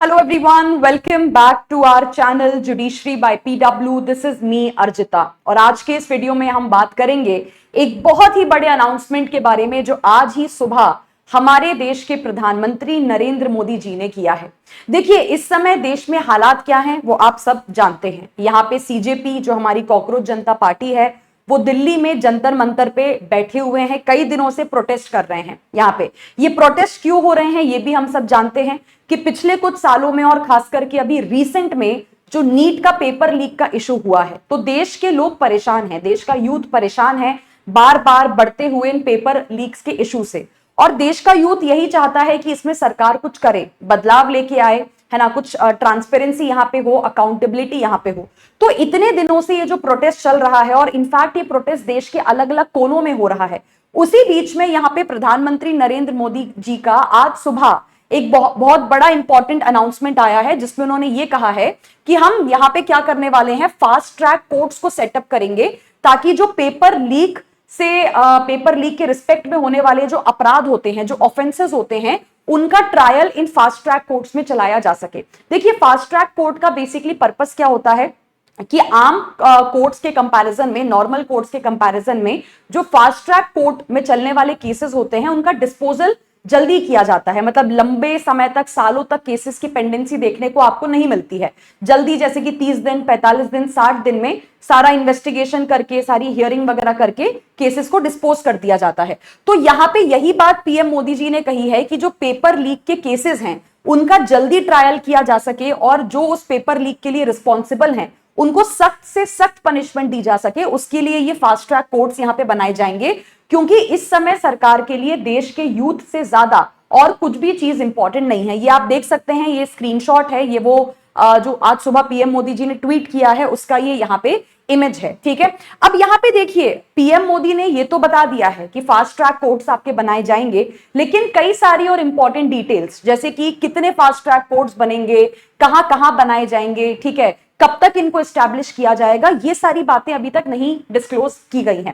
Hello everyone, welcome back to our channel Judiciary by PW. This is me Arjita और आज के इस video में हम बात करेंगे एक बहुत ही बड़े अनाउंसमेंट के बारे में जो आज ही सुबह हमारे देश के प्रधानमंत्री नरेंद्र मोदी जी ने किया है। देखिए, इस समय देश में हालात क्या हैं वो आप सब जानते हैं। यहाँ पे सीजेपी जो हमारी कॉकरोच जनता पार्टी है वो दिल्ली में जंतर मंतर पे बैठे हुए हैं, कई दिनों से प्रोटेस्ट कर रहे हैं। यहाँ पे ये प्रोटेस्ट क्यों हो रहे हैं ये भी हम सब जानते हैं कि पिछले कुछ सालों में और खास करके अभी रिसेंट में जो नीट का पेपर लीक का इशू हुआ है तो देश के लोग परेशान हैं, देश का यूथ परेशान है बार बार बढ़ते हुए इन पेपर लीक्स के इशू से। और देश का यूथ यही चाहता है कि इसमें सरकार कुछ करे, बदलाव लेके आए, है ना, कुछ ट्रांसपेरेंसी यहाँ पे हो, अकाउंटेबिलिटी यहाँ पे हो। तो इतने दिनों से ये जो प्रोटेस्ट चल रहा है और इनफैक्ट ये प्रोटेस्ट देश के अलग अलग कोनों में हो रहा है, उसी बीच में यहाँ पे प्रधानमंत्री नरेंद्र मोदी जी का आज सुबह एक बहुत बड़ा इंपॉर्टेंट अनाउंसमेंट आया है जिसमें उन्होंने ये कहा है कि हम यहाँ पे क्या करने वाले हैं, फास्ट ट्रैक कोर्ट्स को सेटअप करेंगे ताकि जो पेपर लीक के रिस्पेक्ट में होने वाले जो अपराध होते हैं, जो ऑफेंसेस होते हैं, उनका trial in fast track courts में चलाया जा सके। देखिए, फास्ट ट्रैक कोर्ट का बेसिकली पर्पस क्या होता है कि आम कोर्ट्स के कंपैरिजन में, नॉर्मल कोर्ट्स के कंपैरिजन में जो फास्ट ट्रैक कोर्ट में चलने वाले केसेस होते हैं उनका डिस्पोजल जल्दी किया जाता है। मतलब लंबे समय तक, सालों तक केसेस की पेंडेंसी देखने को आपको नहीं मिलती है जल्दी, जैसे कि 30 दिन, 45 दिन, 60 दिन में सारा इन्वेस्टिगेशन करके, सारी हियरिंग वगैरह करके केसेस को डिस्पोज कर दिया जाता है। तो यहाँ पे यही बात पीएम मोदी जी ने कही है कि जो पेपर लीक के केसेस हैं उनका जल्दी ट्रायल किया जा सके और जो उस पेपर लीक के लिए रिस्पॉन्सिबल हैं उनको सख्त से सख्त पनिशमेंट दी जा सके, उसके लिए ये फास्ट ट्रैक कोर्ट्स यहाँ पे बनाए जाएंगे। क्योंकि इस समय सरकार के लिए देश के यूथ से ज्यादा और कुछ भी चीज इंपॉर्टेंट नहीं है। ये आप देख सकते हैं, ये स्क्रीनशॉट है, ये वो जो आज सुबह पीएम मोदी जी ने ट्वीट किया है उसका ये यहाँ पे इमेज है। ठीक है, अब यहाँ पे देखिए, पीएम मोदी ने ये तो बता दिया है कि फास्ट ट्रैक कोर्ट्स आपके बनाए जाएंगे, लेकिन कई सारी और इंपॉर्टेंट डिटेल्स जैसे कि कितने फास्ट ट्रैक कोर्ट्स बनेंगे, कहां कहां बनाए जाएंगे, ठीक है, कब तक इनको एस्टैब्लिश किया जाएगा, ये सारी बातें अभी तक नहीं डिस्क्लोज की गई हैं।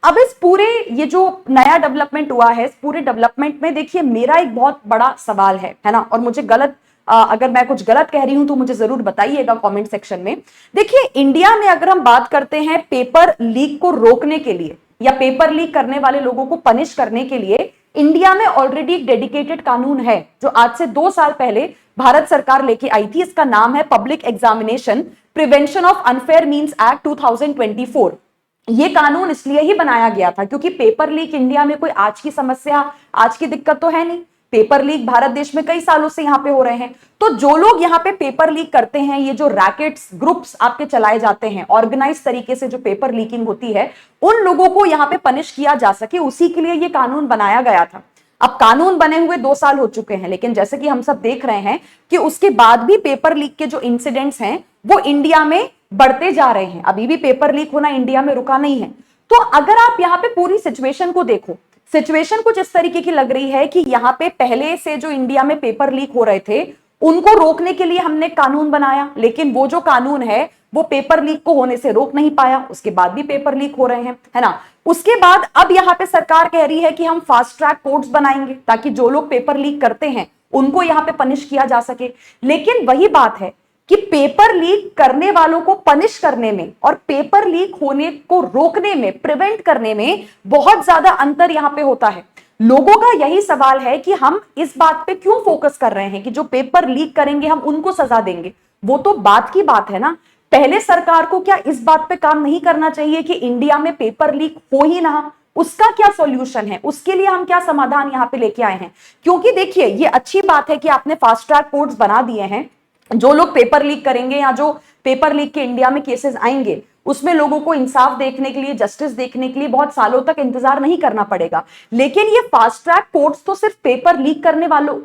अब इस पूरे ये जो नया डेवलपमेंट हुआ है, इस पूरे डेवलपमेंट में देखिए मेरा एक बहुत बड़ा सवाल है ना, और मुझे अगर मैं कुछ गलत कह रही हूं तो मुझे जरूर बताइएगा कमेंट सेक्शन में। देखिए, इंडिया में अगर हम बात करते हैं पेपर लीक को रोकने के लिए या पेपर लीक करने वाले लोगों को पनिश करने के लिए, इंडिया में ऑलरेडी एक डेडिकेटेड कानून है जो आज से 2 साल पहले भारत सरकार लेके आई थी। इसका नाम है public examination prevention of unfair means act 2024। ये कानून इसलिए ही बनाया गया था क्योंकि पेपर लीक इंडिया में कोई आज की समस्या, आज की दिक्कत तो है नहीं। पेपर लीक भारत देश में कई सालों से यहाँ पे हो रहे हैं। तो जो लोग यहाँ पे पेपर लीक करते हैं, ये जो रैकेट्स, ग्रुप्स आपके चलाए जाते हैं, ऑर्गेनाइज तरीके से जो पेपर लीकिंग होती है, उन लोगों को यहाँ पे पनिश किया जा सके, उसी के लिए ये कानून बनाया गया था। अब कानून बने हुए 2 साल हो चुके हैं, लेकिन जैसे कि हम सब देख रहे हैं कि उसके बाद भी पेपर लीक के जो इंसिडेंट्स हैं वो इंडिया में बढ़ते जा रहे हैं। अभी भी पेपर लीक होना इंडिया में रुका नहीं है। तो अगर आप यहाँ पे पूरी सिचुएशन को देखो, सिचुएशन कुछ इस तरीके की लग रही है कि यहाँ पे पहले से जो इंडिया में पेपर लीक हो रहे थे उनको रोकने के लिए हमने कानून बनाया, लेकिन वो जो कानून है वो पेपर लीक को होने से रोक नहीं पाया, उसके बाद भी पेपर लीक हो रहे हैं, है ना। उसके बाद अब यहाँ पे सरकार कह रही है कि हम फास्ट ट्रैक कोर्ट्स बनाएंगे ताकि जो लोग पेपर लीक करते हैं उनको यहाँ पे पनिश किया जा सके। लेकिन वही बात है कि पेपर लीक करने वालों को पनिश करने में और पेपर लीक होने को रोकने में, प्रिवेंट करने में बहुत ज्यादा अंतर यहां पे होता है। लोगों का यही सवाल है कि हम इस बात पे क्यों फोकस कर रहे हैं कि जो पेपर लीक करेंगे हम उनको सजा देंगे। वो तो बात की बात है ना, पहले सरकार को क्या इस बात पे काम नहीं करना चाहिए कि इंडिया में पेपर लीक हो ही ना, उसका क्या सॉल्यूशन है, उसके लिए हम क्या समाधान यहाँ पे लेके आए हैं। क्योंकि देखिए, ये अच्छी बात है कि आपने फास्ट ट्रैक कोर्ट्स बना दिए हैं। जो लोग पेपर लीक करेंगे या जो पेपर लीक के इंडिया में केसेस आएंगे उसमें लोगों को इंसाफ देखने के लिए, जस्टिस देखने के लिए बहुत सालों तक इंतजार नहीं करना पड़ेगा। लेकिन ये फास्ट ट्रैक कोर्ट्स तो सिर्फ पेपर लीक करने वालों,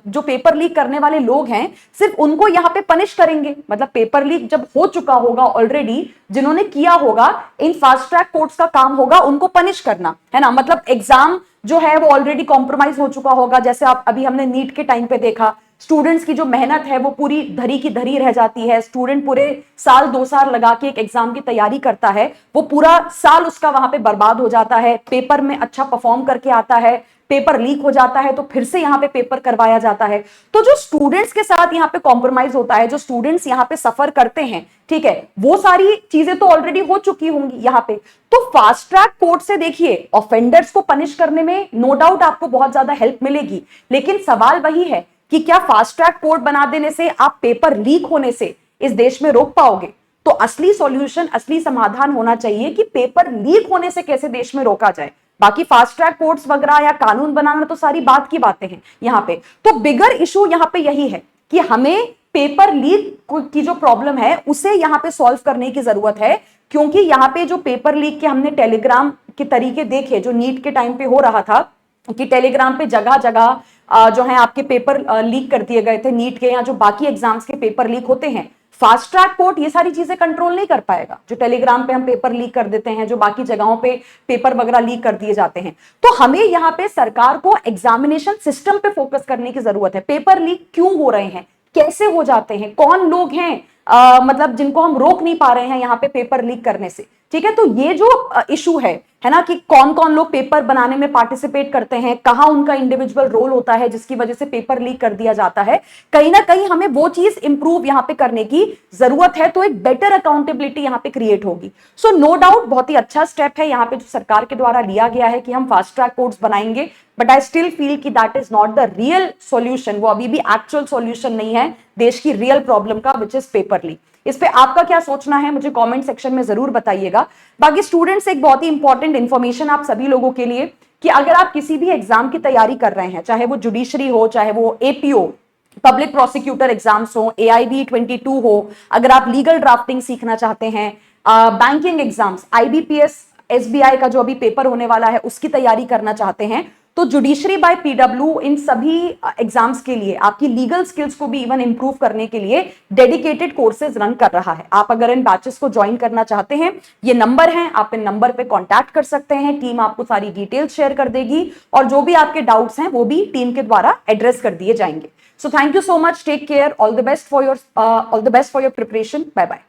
जो पेपर लीक करने वाले लोग हैं, सिर्फ उनको यहाँ पे पनिश करेंगे। मतलब पेपर लीक जब हो चुका होगा ऑलरेडी, जिन्होंने किया होगा, इन फास्ट ट्रैक कोर्ट्स का काम होगा उनको पनिश करना, है ना। मतलब एग्जाम जो है वो ऑलरेडी कॉम्प्रोमाइज हो चुका होगा, जैसे आप अभी हमने नीट के टाइम पे देखा, स्टूडेंट्स की जो मेहनत है वो पूरी धरी की धरी रह जाती है। स्टूडेंट पूरे साल 2 साल लगा के एक एग्जाम की तैयारी करता है, वो पूरा साल उसका वहां पे बर्बाद हो जाता है। पेपर में अच्छा परफॉर्म करके आता है, पेपर लीक हो जाता है तो फिर से यहाँ पे पेपर करवाया जाता है। तो जो स्टूडेंट्स के साथ यहाँ पे कॉम्प्रोमाइज होता है, जो स्टूडेंट्स यहाँ पे सफर करते हैं, ठीक है, वो सारी चीजें तो ऑलरेडी हो चुकी होंगी यहाँ पे। तो फास्ट ट्रैक कोर्ट से देखिए ऑफेंडर्स को पनिश करने में नो डाउट आपको बहुत ज्यादा हेल्प मिलेगी, लेकिन सवाल वही है कि क्या फास्ट ट्रैक कोर्ट बना देने से आप पेपर लीक होने से इस देश में रोक पाओगे? तो असली सॉल्यूशन, असली समाधान होना चाहिए कि पेपर लीक होने से कैसे देश में रोका जाए। बाकी फास्ट ट्रैक कोर्ट्स वगैरह या कानून बनाना तो सारी बात की बातें हैं यहाँ पे। तो बिगर इशू यहाँ पे यही है कि हमें पेपर लीक की जो प्रॉब्लम है उसे यहाँ पे सॉल्व करने की जरूरत है, क्योंकि यहाँ पे जो पेपर लीक के हमने टेलीग्राम के तरीके देखे जो नीट के टाइम पे हो रहा था कि टेलीग्राम पे जगह जगह जो है आपके पेपर लीक कर दिए गए थे, नीट के या जो बाकी एग्जाम्स के पेपर लीक होते हैं। फास्ट ट्रैक कोर्ट ये सारी चीजें कंट्रोल नहीं कर पाएगा, जो टेलीग्राम पे हम पेपर लीक कर देते हैं, जो बाकी जगहों पे पेपर वगैरह लीक कर दिए जाते हैं। तो हमें यहाँ पे सरकार को एग्जामिनेशन सिस्टम पे फोकस करने की जरूरत है। पेपर लीक क्यों हो रहे हैं, कैसे हो जाते हैं, कौन लोग हैं मतलब जिनको हम रोक नहीं पा रहे हैं यहाँ पे पेपर लीक करने से, ठीक है। तो ये जो इशू है ना, कि कौन कौन लोग पेपर बनाने में पार्टिसिपेट करते हैं, कहां उनका इंडिविजुअल रोल होता है जिसकी वजह से पेपर लीक कर दिया जाता है, कहीं ना कहीं हमें वो चीज इंप्रूव यहाँ पे करने की जरूरत है। तो एक बेटर अकाउंटेबिलिटी यहाँ पे क्रिएट होगी। सो नो डाउट बहुत ही अच्छा स्टेप है यहाँ पे जो सरकार के द्वारा लिया गया है कि हम फास्ट ट्रैक कोर्ट्स बनाएंगे, बट आई स्टिल फील कि that is not the real solution. वो अभी भी एक्चुअल सॉल्यूशन नहीं है देश की रियल प्रॉब्लम का, विच इज पेपर लीक। इस पे आपका क्या सोचना है मुझे कमेंट सेक्शन में जरूर बताइएगा। बाकी स्टूडेंट्स, एक बहुत ही इंपॉर्टेंट इंफॉर्मेशन आप सभी लोगों के लिए कि अगर आप किसी भी एग्जाम की तैयारी कर रहे हैं, चाहे वो जुडिशरी हो, चाहे वो एपीओ पब्लिक प्रोसिक्यूटर एग्जाम्स हो, AIB 22 हो, अगर आप लीगल ड्राफ्टिंग सीखना चाहते हैं, बैंकिंग एग्जाम्स, IBPS SBI का जो अभी पेपर होने वाला है उसकी तैयारी करना चाहते हैं, तो जुडिशरी बाय PW इन सभी एग्जाम्स के लिए आपकी लीगल स्किल्स को भी इवन इंप्रूव करने के लिए डेडिकेटेड कोर्सेज रन कर रहा है। आप अगर इन बैचेस को ज्वाइन करना चाहते हैं, ये नंबर है, आप इन नंबर पे कांटेक्ट कर सकते हैं। टीम आपको सारी डिटेल्स शेयर कर देगी और जो भी आपके डाउट्स हैं वो भी टीम के द्वारा एड्रेस कर दिए जाएंगे। So thank you so much, take care, all the best for your preparation, bye bye.